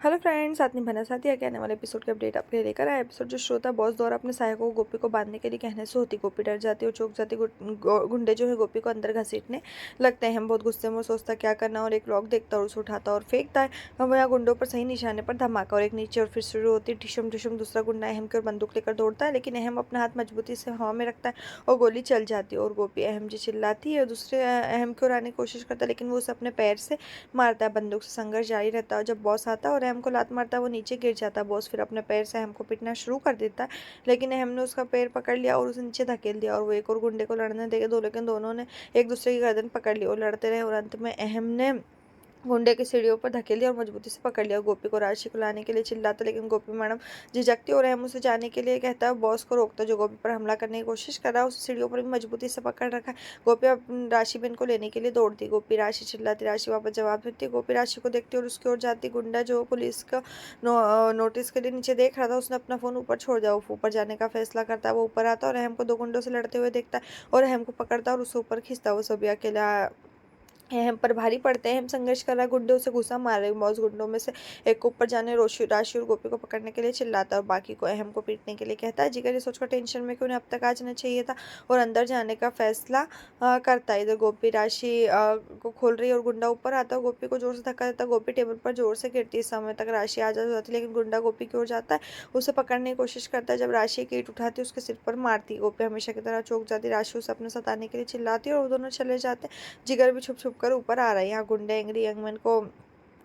Hello friends, साथ में बना साथी आगे आने वाले एपिसोड के अपडेट आपके लिए लेकर आया। एपिसोड जो श्रोता बॉस द्वारा अपने सहायक को गोपी को बांधने के लिए कहने से होती गोपी डर जाती है और चौंक जाती। गुंडे जो है गोपी को अंदर घसीटने लगते हैं। हम बहुत गुस्से में सोचता क्या करना और एक लॉक देखता और उसे उठाता और फेंकता है। हम यहाँ गुंडों पर सही निशाने पर धमाका और एक नीचे और फिर शुरू होती टिशुम टिशुम। दूसरा गुंडा अहम की ओर बंदूक लेकर दौड़ता है, लेकिन अहम अपना हाथ मजबूती से हवा में रखता है और गोली चल जाती है और गोपी अहम जी चिल्लाती है और दूसरे अहम की ओर आने की कोशिश करता है, लेकिन वो उसे अपने पैर से मारता है। बंदूक से संघर्ष जारी रहता है और जब बॉस आता है और अहम को लात मारता है वो नीचे गिर जाता है। बॉस फिर अपने पैर से अहम को पीटना शुरू कर देता है, लेकिन अहम ने उसका पैर पकड़ लिया और उसे नीचे धकेल दिया और वो एक और गुंडे को लड़ने देके लेकिन दोनों ने एक दूसरे की गर्दन पकड़ ली और लड़ते रहे और अंत में अहम ने गुंडे की सीढ़ियों पर धकेल दिया और मजबूती से पकड़ लिया। गोपी को राशि को लाने के लिए चिल्लाता, लेकिन गोपी मैडम झिझकती और अहम उसे जाने के लिए कहता है। बॉस को रोकता जो गोपी पर हमला करने की कोशिश कर रहा है। उसे सीढ़ियों पर भी मजबूती से पकड़ रखा है। गोपी अब राशि बहन को लेने के लिए दौड़ती। गोपी राशि चिल्लाती, राशि वापस जवाब देती। गोपी राशि को देखती और उसकी ओर जाती। गुंडा जो पुलिस का नोटिस के लिए नीचे देख रहा था, उसने अपना फोन ऊपर छोड़ दिया। वो ऊपर जाने का फैसला करता है। वो ऊपर आता और अहम को दो गुंडों से लड़ते हुए देखता है और अहम को पकड़ता और उसे ऊपर खींचता। वो सभी अकेला अहम पर भारी पड़ते हैं। अहम संघर्ष कर रहा, गुंडे उसे घुसा मार रहे। मौज गुंडों में से एक को ऊपर जाने राशि और गोपी को पकड़ने के लिए चिल्लाता और बाकी को अहम को पीटने के लिए कहता है। जिगर ये सोचकर टेंशन में कि उन्हें अब तक आ जाना चाहिए था और अंदर जाने का फैसला करता है। इधर गोपी राशि को खोल रही है और गुंडा ऊपर आता है। गोपी को जोर से धक्का देता है। गोपी टेबल पर जोर से गिरती है। इस समय तक राशि आजाद हो जाती है, लेकिन गुंडा गोपी की ओर जाता है, उसे पकड़ने की कोशिश करता है। जब राशि की ईंट उठाती है उसके सिर पर मारती। गोपी हमेशा की तरह चौंक जाती। राशि उसे अपने सताने के लिए चिल्लाती है और वो दोनों चले जाते हैं। जिगर भी छुप छुप कर ऊपर आ रहा है। यहाँ गुंडे एंग्री यंगमैन को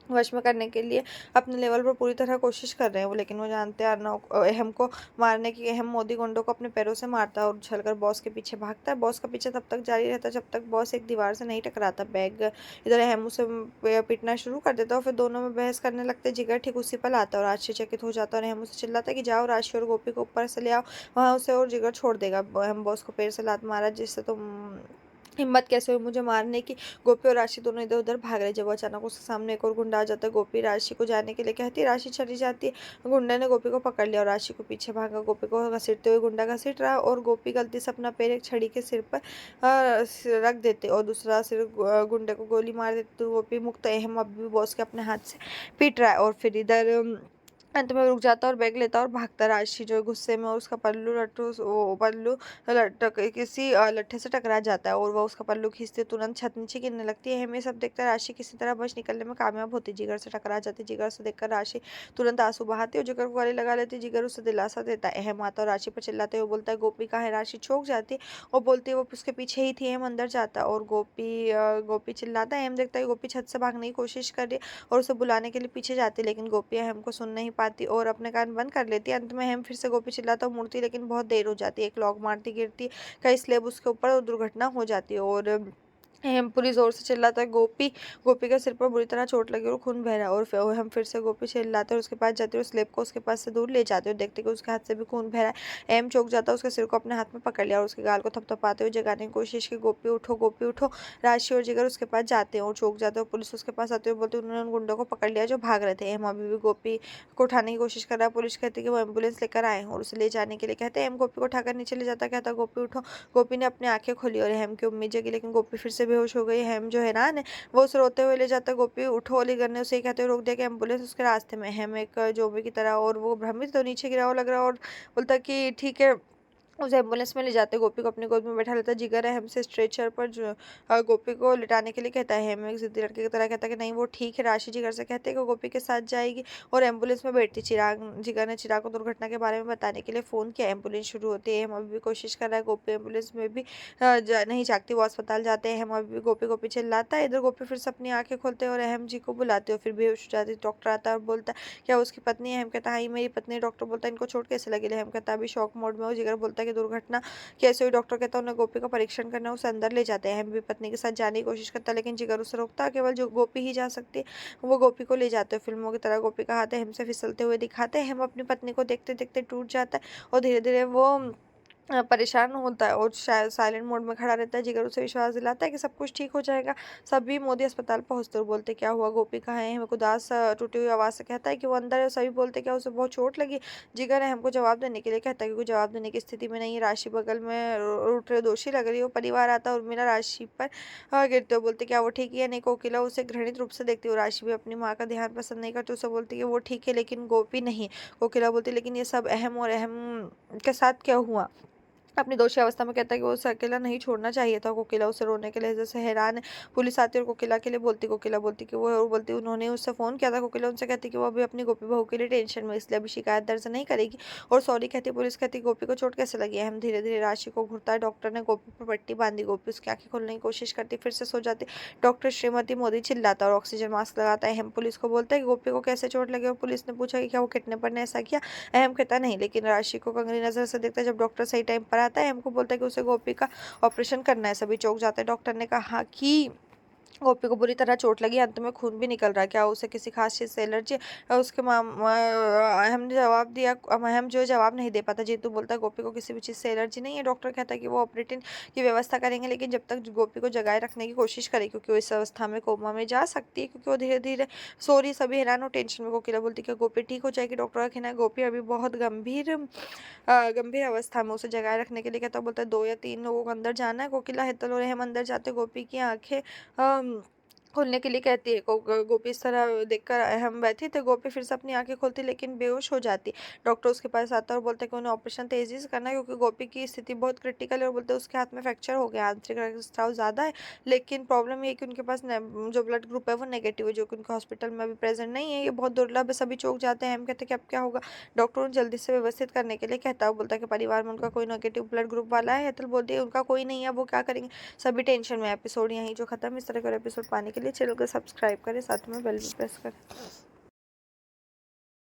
वश में करने के लिए अपने लेवल पर पूरी तरह कोशिश कर रहे हैं वो, लेकिन वो जानते हैं अहम को मारने की। अहम मोदी गुंडों को अपने पैरों से मारता है और उछलकर बॉस के पीछे भागता है। बॉस का पीछे तब तक जारी रहता है जब तक बॉस एक दीवार से नहीं टकराता। बैग इधर अहम उसे पीटना शुरू कर देता है और फिर दोनों में बहस करने लगते। जिगर ठीक उसी पर आता है और आश्चर्यचकित हो जाता है और अहम उसे चिल्लाता है कि जाओ राशि और गोपी को ऊपर से ले आओ, वहाँ उसे और जिगर छोड़ देगा। अहम बॉस को पैर से लात मारा, जिससे तुम हिम्मत कैसे हुई मुझे मारने की। गोपी और राशि दोनों इधर उधर भाग रहे। जब वो अचानक उसके सामने एक और गुंडा आ जाता है। गोपी राशि को जाने के लिए कहती है, राशि चली जाती है। गुंडे ने गोपी को पकड़ लिया और राशि को पीछे भागा। गोपी को घसीटते हुए गुंडा घसीट रहा और गोपी गलती से अपना पैर एक छड़ी के सिर पर रख देते और दूसरा सिर गुंडे को गोली मार देते। तो गोपी मुक्त। अहम अभी भी बॉस के अपने हाथ से पीट रहा है और फिर इधर अंत में रुक जाता और बैग लेता और भागता। राशि जो गुस्से में और उसका पल्लू लटक किसी लट्ठे से टकरा जाता है और वह उसका पल्लू खींचते तुरंत छत नीचे गिरने लगती है। हमें सब देखकर राशि किसी तरह बच निकलने में कामयाब होती। जिगर से टकरा जाती। जिगर से देखकर राशि तुरंत आंसू बहाती और जिगर को गले लगा लेती। जिगर उसे दिलासा देता है। अहम आता और राशि पर चिल्लाते हुए बोलता है, गोपी कहाँ है। राशि चौंक जाती है और बोलती है वो उसके पीछे ही थी। अहम अंदर जाता और गोपी चिल्लाता है। अहम देखता है गोपी छत से भागने की कोशिश कर रही है और उसे बुलाने के लिए पीछे जाती, लेकिन गोपी अहम को सुन नहीं पाती और अपने कान बंद कर लेती है। अंत में अहम फिर से गोपी चिल्लाता और मुड़ती, लेकिन बहुत देर हो जाती है। एक लॉक मारती गिरती कई स्लेब उसके ऊपर और दुर्घटना हो जाती है और अहम पूरी जोर से चिल्लाता है, गोपी। गोपी के सिर पर बुरी तरह चोट लगी और खून बह रहा है और फिर हम फिर से गोपी चिल्लाते और उसके पास जाते और स्लेब को उसके पास से दूर ले जाते और देखते कि उसके हाथ से भी खून बह रहा है। अहम चौंक जाता है, उसके सिर को अपने हाथ में पकड़ लिया और उसके गाल को थपथपाते हुए जगाने की कोशिश की, गोपी उठो, गोपी उठो। राशि और जिगर उसके पास जाते हैं और चौंक जाते हैं। पुलिस उसके पास आते हुए बोलते उन्होंने उन गुंडों को पकड़ लिया जो भाग रहे थे। अहम अभी भी गोपी को उठाने की कोशिश कर रहा है। पुलिस कहती है कि वो एम्बुलेंस लेकर आए और उसे ले जाने के लिए कहते हैं। अहम गोपी को उठाकर नीचे ले जाता, कहता गोपी उठो। गोपी ने अपनी आंखें खोली और अहम की उम्मीद जगी, लेकिन गोपी फिर से बेहोश हो गई। अहम जो हैरान है वो उसे रोते हुए ले जाता है। गोपी उठो, अलीगढ़ ने उसे ये कहते हुए रोक दिया कि एम्बुलेंस उसके रास्ते में। अहम एक जोबी की तरह और वो भ्रमित तो नीचे गिरा हुआ लग रहा और बोलता कि ठीक है। उसे एम्बुलेंस में ले जाते, गोपी को अपनी गोद में बैठा लेता। जिगर अहम से स्ट्रेचर पर जो गोपी को लिटाने के लिए कहता है। अहम एक जिद्दी लड़के की तरह कहता है कि नहीं वो ठीक है। राशि जिगर से कहते हैं कि गोपी के साथ जाएगी और एम्बुलेंस में बैठती। जिगर ने चिराग को दुर्घटना के बारे में बताने के लिए फ़ोन किया। एम्बुलेंस शुरू होती है। अहम अभी भी कोशिश कर रहा है। गोपी एम्बुलेंस में भी नहीं जागती। वो अस्पताल जाते हैं। अहम अभी भी गोपी गोपी चिल्लाता है। इधर गोपी फिर से अपनी आंखें खोलते हैं और अहम जी को बुलाते हो, फिर बेहोश हो जाती। डॉक्टर आता है और बोलता है क्या उसकी पत्नी है। अहम कहता है हाँ, ये मेरी पत्नी। डॉक्टर बोलता है इनको चोट कैसे लगी। अहम कहता है अभी शॉक मोड में हो। जिगर बोलता है कि दुर्घटना कैसे हुई। डॉक्टर कहता है उन्हें गोपी का परीक्षण करना, उसे अंदर ले जाते हैं। अहम भी पत्नी के साथ जाने की कोशिश करता है, लेकिन जिगर उसे रोकता है। केवल जो गोपी ही जा सकती है, वो गोपी को ले जाते हैं। फिल्मों की तरह गोपी का हाथ अहम से फिसलते हुए दिखाते हैं। अहम अपनी पत्नी को देखते देखते टूट जाता है और धीरे धीरे वो परेशान होता है और शायद साइलेंट मोड में खड़ा रहता है। जिगर उसे विश्वास दिलाता है कि सब कुछ ठीक हो जाएगा। सभी मोदी अस्पताल पहुंचते और बोलते क्या हुआ, गोपी कहाँ है। अहम उदास टूटी हुई आवाज़ से कहता है कि वो अंदर है। सभी बोलते क्या उसे बहुत चोट लगी। जिगर अहम को जवाब देने के लिए कहता है कि कोई जवाब देने की स्थिति में नहीं है। राशि बगल में उठ रहे दोषी लग रही है। वो परिवार आता है और उर्मिला राशि पर गिरते हुए बोलते क्या वो ठीक है या नहीं। कोकिला उसे घृणित रूप से देखती है। राशि भी अपनी माँ का ध्यान पसंद नहीं करती। उसे बोलती है कि वो ठीक है लेकिन गोपी नहीं। कोकिला बोलती लेकिन ये सब अहम और अहम के साथ क्या हुआ। अपनी दोषी अवस्था में कहता है कि वो उसे अकेला नहीं छोड़ना चाहिए था। कोकिला उसे रोने के लहजे से हैरान है। पुलिस आती है और कोकिला के लिए बोलती। कोकिला बोलती कि वो बोलती उन्होंने उससे फ़ोन किया था। कोकिला उनसे कहती कि वो अभी अपनी गोपी बहू के लिए टेंशन में, इसलिए अभी शिकायत दर्ज नहीं करेगी और सॉरी कहती। पुलिस कहती गोपी को चोट कैसे लगी है। हम धीरे धीरे राशि को घुरता है। डॉक्टर ने गोपी पर पट्टी बांधी। गोपी उसकी आंखें खोलने की कोशिश करती, फिर से सो जाती। डॉक्टर श्रीमती मोदी चिल्लाता और ऑक्सीजन मास्क लगाता है। हम पुलिस को बोलता है कि गोपी को कैसे चोट लगी और पुलिस ने पूछा कि क्या वो किडनैपर ने ऐसा किया। अहम कहता नहीं, लेकिन राशि को कंगनी नजर से देखता है। जब डॉक्टर सही टाइम पर आता है हमको बोलता है कि उसे गोपी का ऑपरेशन करना है। सभी चौंक जाते हैं। डॉक्टर ने कहा कि गोपी को बुरी तरह चोट लगी, अंत में खून भी निकल रहा है। क्या उसे किसी खास चीज़ से एलर्जी है? उसके अहम ने जवाब दिया। अहम जो जवाब नहीं दे पाता। जीतू बोलता है गोपी को किसी भी चीज़ से एलर्जी नहीं है। डॉक्टर कहता है कि वो ऑपरेटिंग की व्यवस्था करेंगे लेकिन जब तक गोपी को जगाए रखने की कोशिश करे, क्योंकि वो इस अवस्था में कोमा में जा सकती है, क्योंकि वो धीरे धीरे सो रही। सभी हैरान और टेंशन में। कोकिला बोलती है कि गोपी ठीक हो जाएगी। डॉक्टर का कहना है गोपी अभी बहुत गंभीर अवस्था में। उसे जगाए रखने के लिए कहता बोलता है 2 या 3 लोगों को अंदर जाना है। कोकिला हेतल और अहम अंदर जाते। गोपी की आंखें खोलने के लिए कहती है। गोपी इस तरह देखकर अहम बैठी तो गोपी फिर से अपनी आंखें खोलती लेकिन बेहोश हो जाती। डॉक्टर उसके पास आता है और बोलते हैं कि उन्हें ऑपरेशन तेजी से करना है क्योंकि गोपी की स्थिति बहुत क्रिटिकल है और बोलते हैं उसके हाथ में फ्रैक्चर हो गया, आंतरिक रक्तस्राव ज़्यादा है। लेकिन प्रॉब्लम ये है कि उनके पास जो ब्लड ग्रुप है वो नेगेटिव है, जो कि उनके हॉस्पिटल में अभी प्रेजेंट नहीं है। ये बहुत दुर्लभ है। सभी चौंक जाते हैं। हम कहते हैं कि अब क्या होगा। डॉक्टर उन्हें जल्दी से व्यवस्थित करने के लिए कहता है। वो बोलता है कि परिवार में उनका कोई नेगेटिव ब्लड ग्रुप वाला है। हेतल बोलती है उनका कोई नहीं है, वो क्या करेंगे। सभी टेंशन में। एपिसोड यहीं जो खत्म। इस तरह का एपिसोड पाने के लिए चैनल को सब्सक्राइब करें, साथ में बेल भी प्रेस करें।